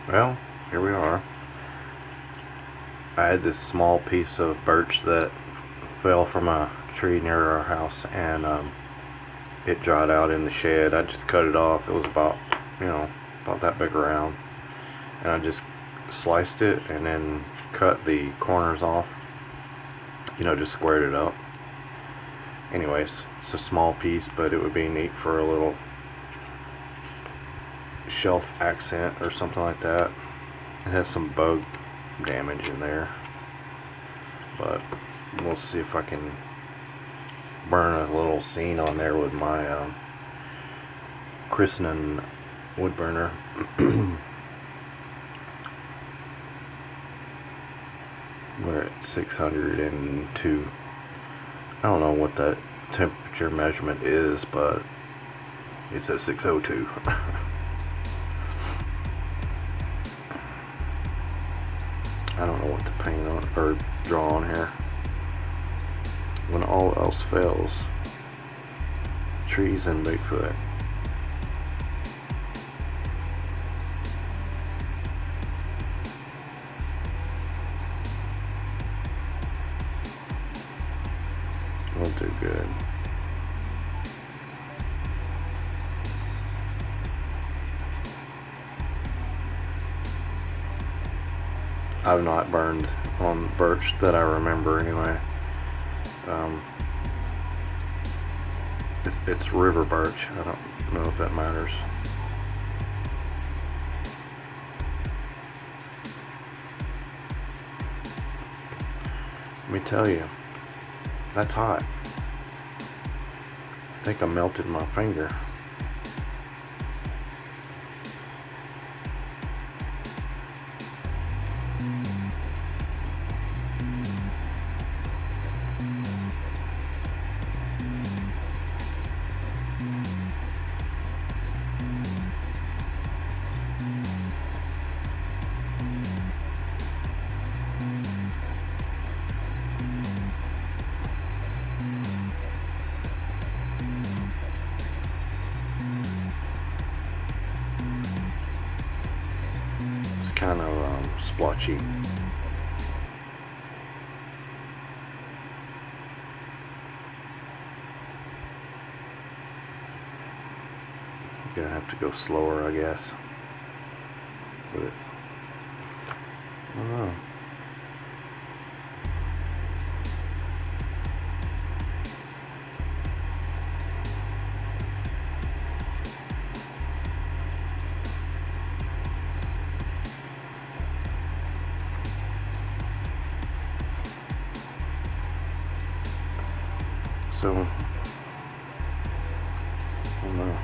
Well, here we are. I had this small piece of birch that fell from a tree near our house, and it dried out in the shed. I just cut it off. It was about, about that big around, and I just sliced it and then cut the corners off. Just squared it up. Anyways, it's a small piece, but it would be neat for a little shelf accent or something like that. It has some bug damage in there, but we'll see if I can burn a little scene on there with my christening woodburner. We're at 602. I don't know what that temperature measurement is, but it's at 602. I don't know what to paint on or draw on here. When all else fails, trees and Bigfoot. We'll do good. I've not burned on birch that I remember anyway. It's river birch. I don't know if that matters. Let me tell you, that's hot. I think I melted my finger. Kind of splotchy. You're gonna have to go slower, I guess. But I don't know. So, I don't know.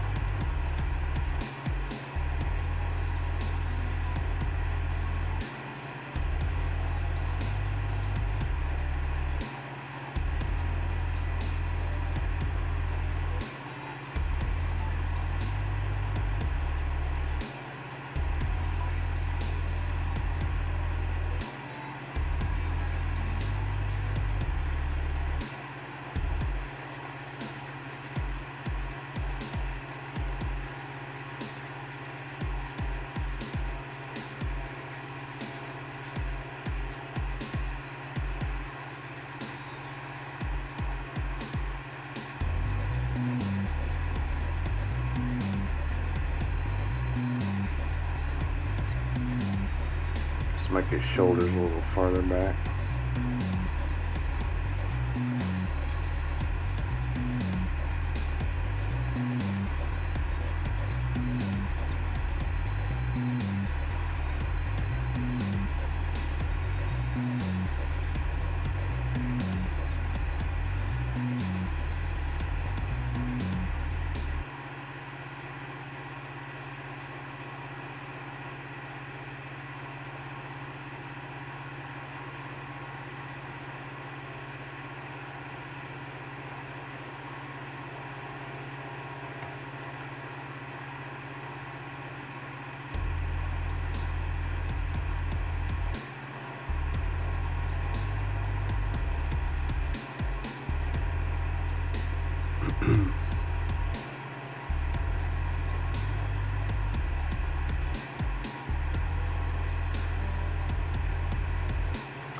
Just make his shoulders a little farther back.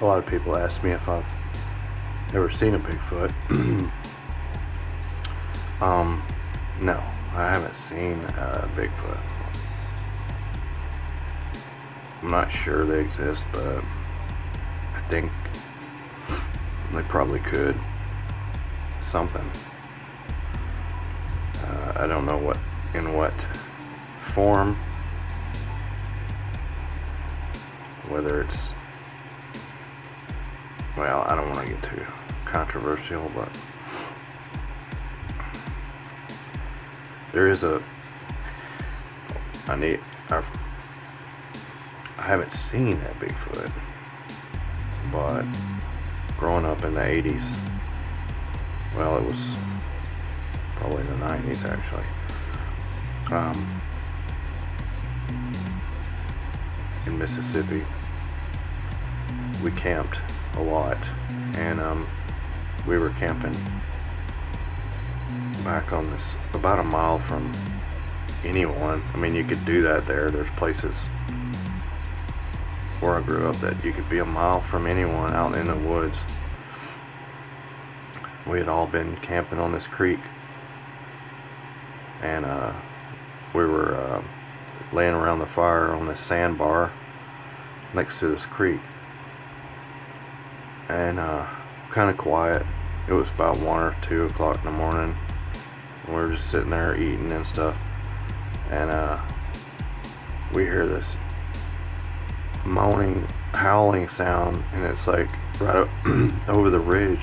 A lot of people ask me if I've ever seen a Bigfoot. No, I haven't seen a Bigfoot. I'm not sure they exist, but I think they probably could. Something. I don't know in what form, whether it's, well, I don't want to get too controversial, but there is I haven't seen that Bigfoot, but growing up in the 80s, well, it was probably in the 90s actually, in Mississippi, we camped a lot, and we were camping back on this, about a mile from anyone. I mean, you could do that there. There's places where I grew up that you could be a mile from anyone out in the woods. We had all been camping on this creek, and we were laying around the fire on this sandbar next to this creek, and kind of quiet. It was about 1 or 2 o'clock in the morning. We were just sitting there eating and stuff, and we hear this moaning, howling sound, and it's like right up over the ridge.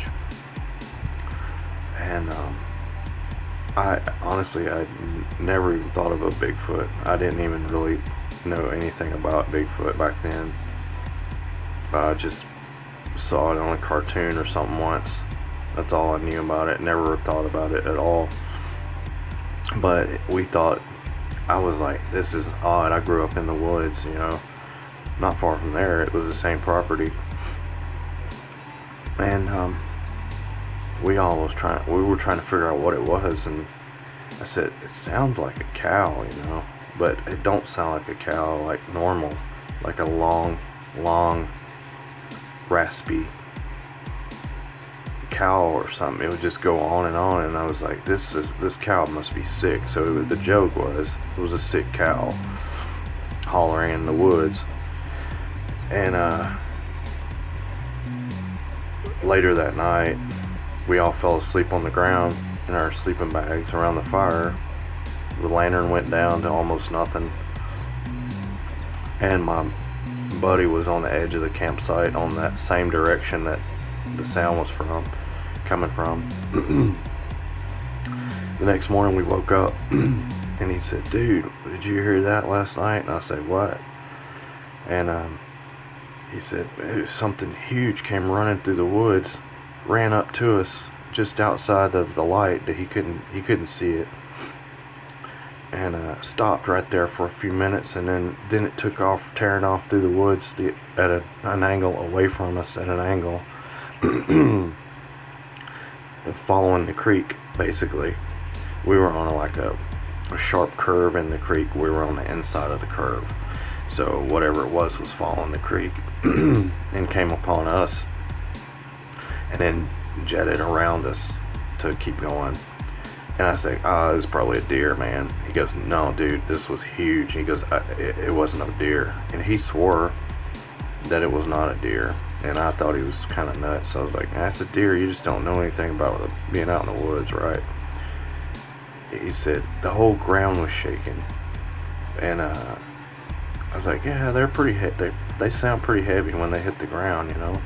And I honestly, I never even thought of a Bigfoot. I didn't even really know anything about Bigfoot back then. I just saw it on a cartoon or something once. That's all I knew about it. Never thought about it at all. But we thought, I was like, this is odd. I grew up in the woods, you know, not far from there. It was the same property, and we were trying to figure out what it was, and I said, it sounds like a cow, you know, but it don't sound like a cow, like normal, like a long, raspy cow or something. It would just go on, and I was like, this cow must be sick. So the joke was, it was a sick cow hollering in the woods. And later that night, we all fell asleep on the ground in our sleeping bags around the fire. The lantern went down to almost nothing, and my buddy was on the edge of the campsite on that same direction that the sound was coming from. The next morning we woke up, and he said, dude, did you hear that last night? And I said, what? And he said, it was something huge came running through the woods, ran up to us just outside of the light that he couldn't see it, and stopped right there for a few minutes, and then it took off, tearing off through the woods at an angle away from us, at an angle following the creek. Basically, we were on a sharp curve in the creek. We were on the inside of the curve, so whatever it was following the creek and came upon us, and then jetted around us to keep going. And I say, it was probably a deer, man. He goes, no, dude, this was huge. He goes, it wasn't a deer. And he swore that it was not a deer. And I thought he was kind of nuts. So I was like, that's a deer. You just don't know anything about being out in the woods, right? He said, the whole ground was shaking. And I was like, yeah, they're pretty they sound pretty heavy when they hit the ground, you know?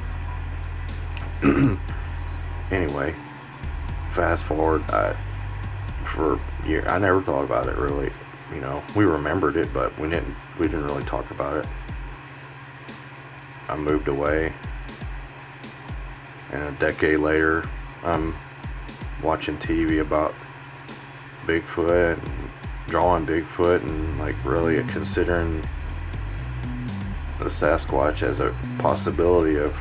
Anyway, fast forward, for a year, I never thought about it really, you know. We remembered it, but we didn't really talk about it. I moved away, and a decade later, I'm watching TV about Bigfoot and drawing Bigfoot, and like really considering the Sasquatch as a possibility of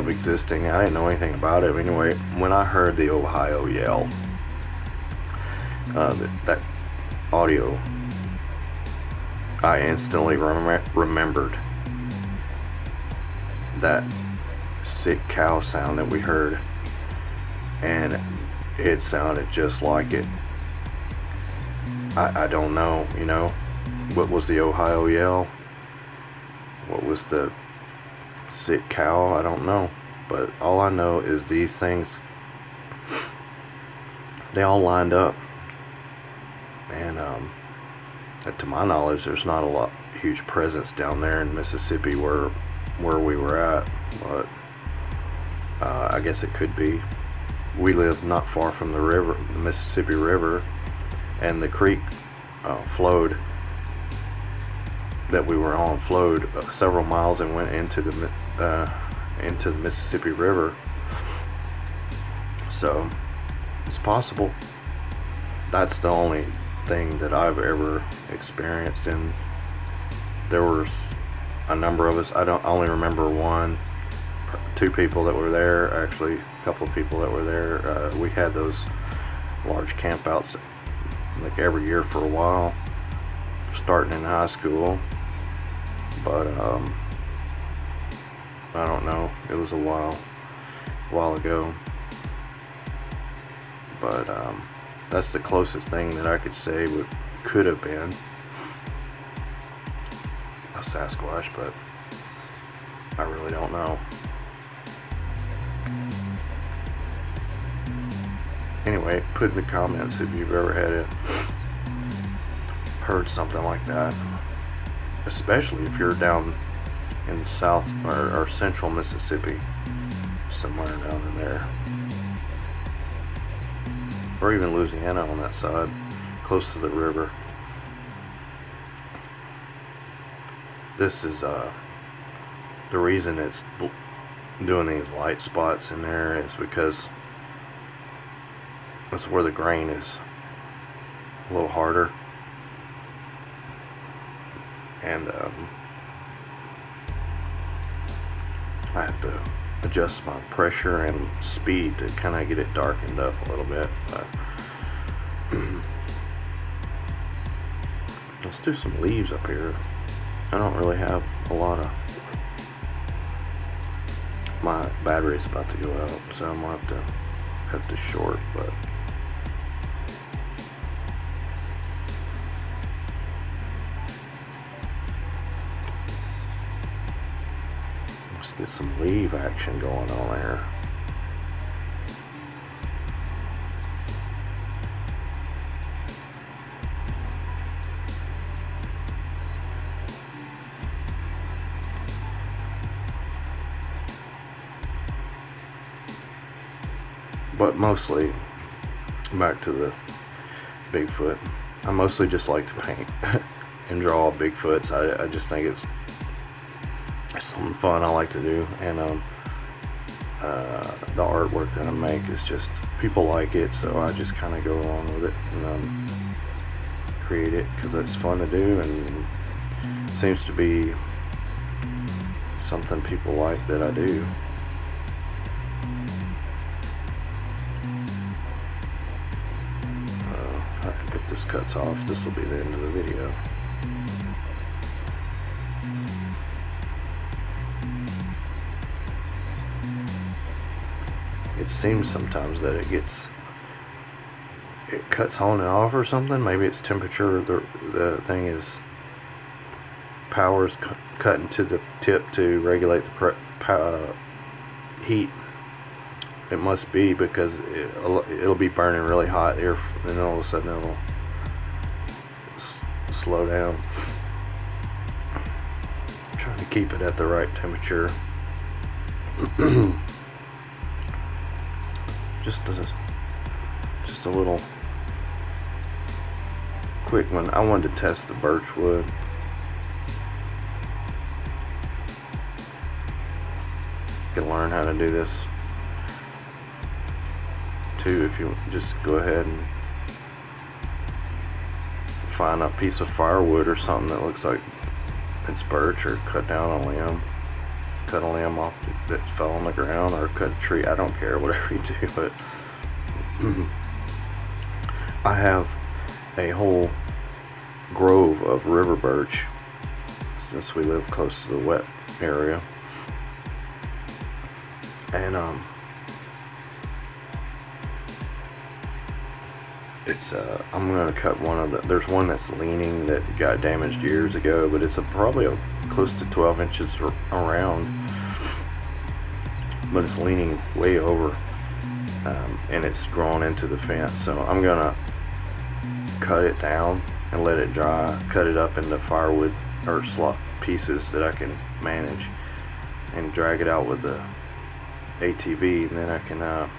existing. I didn't know anything about it. Anyway, when I heard the Ohio yell, that audio, I instantly remembered that sick cow sound that we heard, and it sounded just like it. I don't know, you know, what was the Ohio yell? What was the sick cow? I don't know. But all I know is these things, they all lined up. And to my knowledge, there's not a huge presence down there in Mississippi where we were at. But I guess it could be. We live not far from the river, the Mississippi River, and the creek flowed that we were on flowed several miles and went into the Mississippi River. So it's possible. That's the only thing that I've ever experienced, and there was a number of us. I only remember two people that were there. Actually, a couple of people that were there. We had those large campouts like every year for a while, starting in high school. But I don't know. It was a while ago. But that's the closest thing that I could say could have been a Sasquatch, but I really don't know. Anyway, put in the comments if you've ever heard something like that, especially if you're down in South or Central Mississippi, somewhere down in there, or even Louisiana on that side, close to the river. This is the reason it's doing these light spots in there is because that's where the grain is a little harder, and I have to adjust my pressure and speed to kind of get it darkened up a little bit. But let's do some leaves up here. I don't really have a lot of, my battery's about to go out, so I'm gonna have to cut this short. But let's get some leaf action going on there. But mostly, back to the Bigfoot, I mostly just like to paint and draw Bigfoots. I just think it's something fun I like to do, and the artwork that I make is just, people like it, so I just kind of go along with it and create it because it's fun to do, and seems to be something people like that I do. If this cuts off, this will be the end of the video. It seems sometimes that it cuts on and off or something. Maybe it's temperature. The thing is, power's cut into the tip to regulate the heat. It must be, because it'll be burning really hot here, and then all of a sudden it'll slow down. I'm trying to keep it at the right temperature. just a little quick one. I wanted to test the birch wood. You can learn how to do this too if you just go ahead and find a piece of firewood or something that looks like it's birch, or cut down a limb, cut a limb off that fell on the ground, or cut a tree. I don't care, whatever you do. But I have a whole grove of river birch, since we live close to the wet area, And it's I'm gonna cut one of the. There's one that's leaning that got damaged years ago, but it's probably close to 12 inches around, but it's leaning way over, and it's drawn into the fence. So I'm gonna cut it down and let it dry. Cut it up into firewood or slot pieces that I can manage, and drag it out with the ATV, and then I can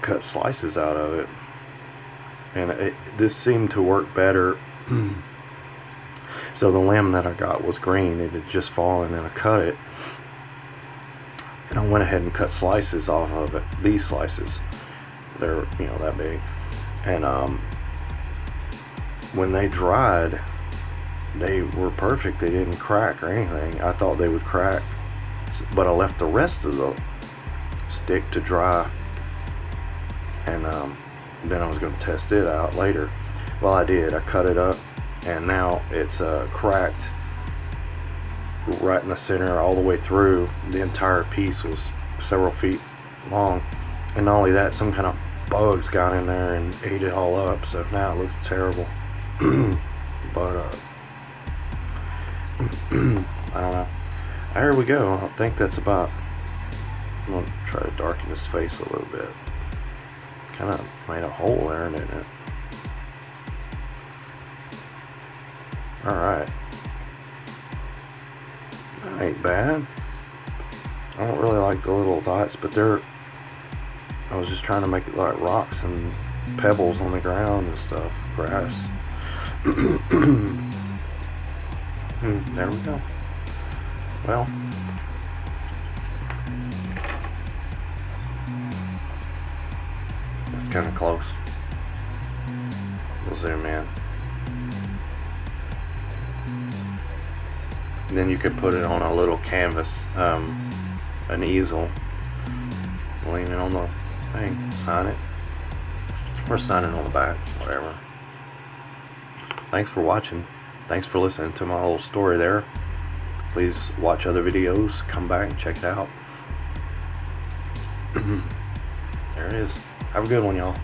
cut slices out of it. And this seemed to work better. So the limb that I got was green. It had just fallen, and I cut it, and I went ahead and cut slices off of it. These slices, they're that big, and when they dried, they were perfect. They didn't crack or anything. I thought they would crack, but I left the rest of the stick to dry, and then I was going to test it out later. Well, I did. I cut it up, and now it's cracked right in the center all the way through. The entire piece was several feet long, and not only that, some kind of bugs got in there and ate it all up, so now it looks terrible. But I don't know. There we go. I think that's about. I'm going to try to darken his face a little bit. Kind of made a hole there, didn't it? Alright. That ain't bad. I don't really like the little dots, but I was just trying to make it like rocks and pebbles on the ground and stuff. Grass. There we go. Well. That's kind of close. We'll zoom in. And then you could put it on a little canvas, an easel, lean it on the thing, sign it, or sign it on the back, whatever. Thanks for watching. Thanks for listening to my little story there. Please watch other videos, come back and check it out. There it is. Have a good one, y'all.